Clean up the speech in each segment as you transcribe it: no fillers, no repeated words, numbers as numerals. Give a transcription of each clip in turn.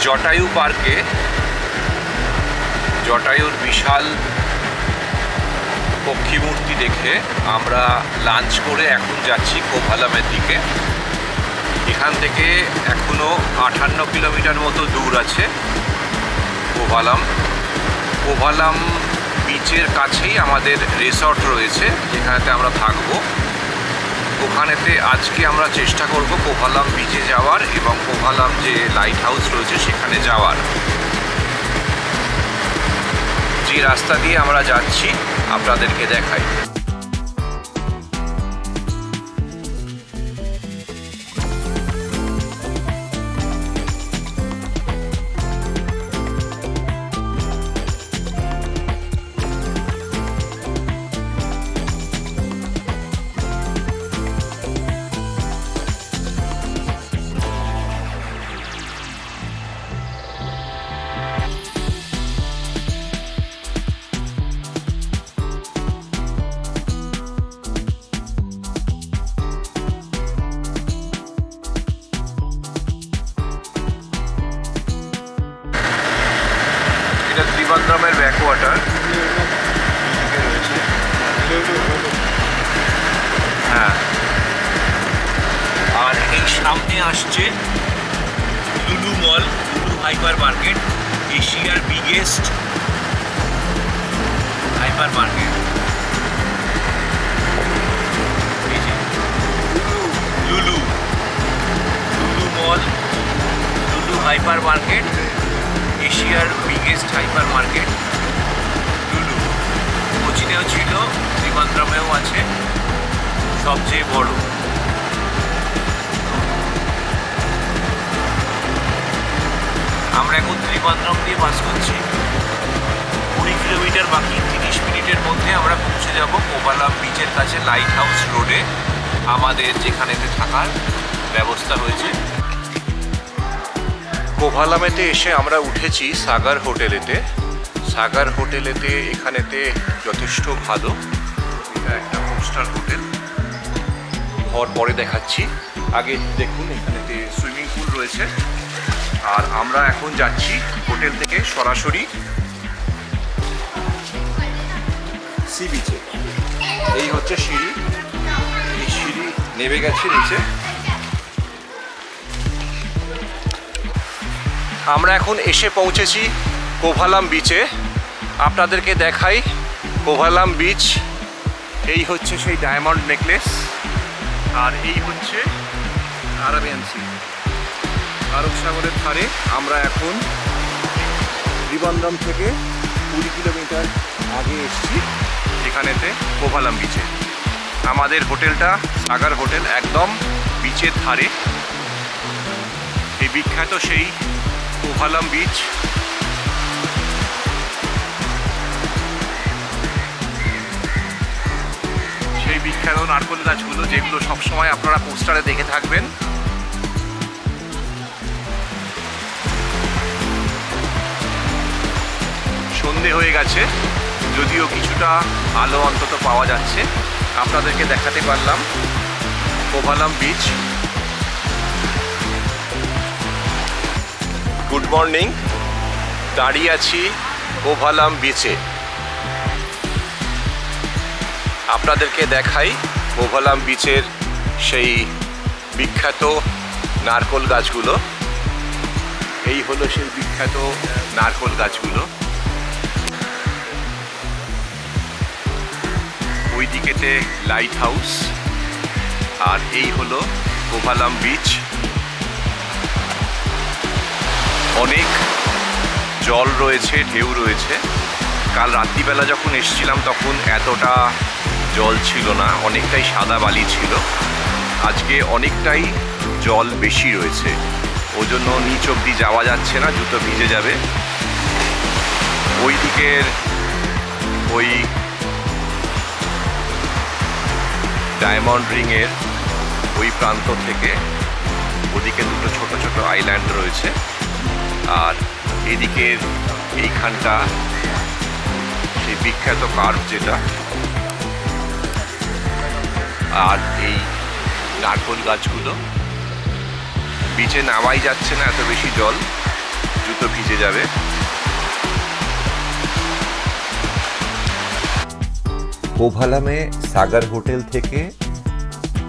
জটায়ু পার্কে জটায়ুর বিশাল পক্ষী মূর্তি দেখে আমরা লাঞ্চ করে এখন যাচ্ছি কোভালামের দিকে। এখান থেকে এখনো 58 কিলোমিটার মতো দূর আছে কোভালাম বিচের কাছেই আমাদের রিসর্ট রয়েছে, যেখানেতে আমরা থাকবো। ওখানেতে আজকে আমরা চেষ্টা করব কোভালাম বিচে যাওয়ার এবং কোভালাম যে লাইট হাউস রয়েছে সেখানে যাওয়ার। যে রাস্তা দিয়ে আমরা যাচ্ছি আপনাদেরকে দেখাই। এটা ত্রিবান্দ্রমের ব্যাকওয়াটার রয়েছে। হ্যাঁ, আর এই সামনে আসছে লুলু মল, লুলু হাইপার মার্কেট, এশিয়ার বিগেস্ট হাইপার মার্কেট। লুলু মল, লুলু হাইপার মার্কেট, এশিয়ার বিগেস্ট হাইপার মার্কেট লুলু। কোচিনেও ছিল, ত্রিবান্দ্রমেও আছে, সবচেয়ে বড়। আমরা এখন ত্রিবান্দ্রম দিয়ে বাস করছি। 20 কিলোমিটার বাকি, 30 মিনিটের মধ্যে আমরা পৌঁছে যাব কোভালাম বিচের কাছে লাইট হাউস রোডে, আমাদের যেখানেতে থাকার ব্যবস্থা হয়েছে। কোভালামেতে এসে আমরা উঠেছি সাগর হোটেলেতে। সাগর হোটেলেতে এখানেতে যথেষ্ট ভালো, এটা একটা 4 স্টার হোটেল। ঘর পরে দেখাচ্ছি, আগে দেখুন এখানেতে সুইমিং পুল রয়েছে। আর আমরা এখন যাচ্ছি হোটেল থেকে সরাসরি সি বিচে। এই হচ্ছে সিঁড়ি, এই সিঁড়ি নেমে গেছে নিচে। আমরা এখন এসে পৌঁছেছি কোভালাম বিচে। আপনাদেরকে দেখাই কোভালাম বিচ। এই হচ্ছে সেই ডায়মন্ড নেকলেস, আর এই হচ্ছে আরাবিয়ান সি, আরব সাগরের ধারে। আমরা এখন ত্রিবান্দ্রম থেকে 20 কিলোমিটার আগে এসেছি এখানেতে কোভালাম বিচে। আমাদের হোটেলটা সাগর হোটেল, একদম বিচের ধারে। এই বিখ্যাত সেই কোভালাম বিচ। সেই বিখ্যাত নারকেল গাছগুলো, যেগুলো সবসময় আপনারা পোস্টারে দেখে থাকবেন। সন্ধে হয়ে গেছে, যদিও কিছুটা আলো অন্তত পাওয়া যাচ্ছে। আপনাদেরকে দেখাতে পারলাম কোভালাম বিচ। গুড মর্নিং, দাঁড়িয়ে আছি কোভালাম বিচে। আপনাদেরকে দেখাই কোভালাম বিচের সেই বিখ্যাত নারকেল গাছগুলো। এই হলো সেই বিখ্যাত নারকেল গাছগুলো। ওই দিকেতে লাইট হাউস, আর এই হলো কোভালাম বিচ। অনেক জল রয়েছে, ঢেউ রয়েছে। কাল রাত্রিবেলা যখন এসেছিলাম তখন এতটা জল ছিল না, অনেকটাই সাদা বালি ছিল। আজকে অনেকটাই জল বেশি রয়েছে, ওই জন্য নিচ অব্দি যাওয়া যাচ্ছে না, জুতো ভিজে যাবে। ওই দিকের ওই ডায়মন্ড রিংয়ের ওই প্রান্ত থেকে ওদিকে দুটো ছোট ছোট আইল্যান্ড রয়েছে, আর এদিকের এইখানটা সেই বিখ্যাত কার্ভ যেটা, আর এই নারকেল গাছগুলো। বিচে নামাই যাচ্ছে না, এত বেশি জল। জুতো ভিজে যাবে। কোভালামে সাগার হোটেল থেকে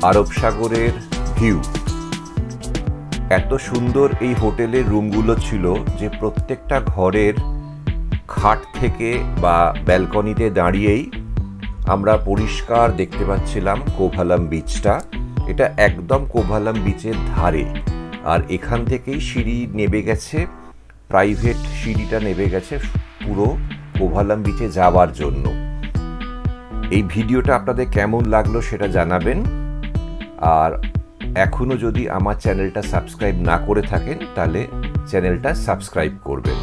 আরব সাগরের ভিউ। এত সুন্দর এই হোটেলের রুমগুলো ছিল যে প্রত্যেকটা ঘরের খাট থেকে বা ব্যালকনিতে দাঁড়িয়েই আমরা পরিষ্কার দেখতে পাচ্ছিলাম কোভালাম বিচটা। এটা একদম কোভালাম বিচের ধারে, আর এখান থেকেই সিঁড়ি নেমে গেছে, প্রাইভেট সিঁড়িটা নেমে গেছে পুরো কোভালাম বিচে যাওয়ার জন্য। এই ভিডিওটা আপনাদের কেমন লাগলো সেটা জানাবেন, আর এখনও যদি আমার চ্যানেলটা সাবস্ক্রাইব না করে থাকেন তাহলে চ্যানেলটা সাবস্ক্রাইব করবেন।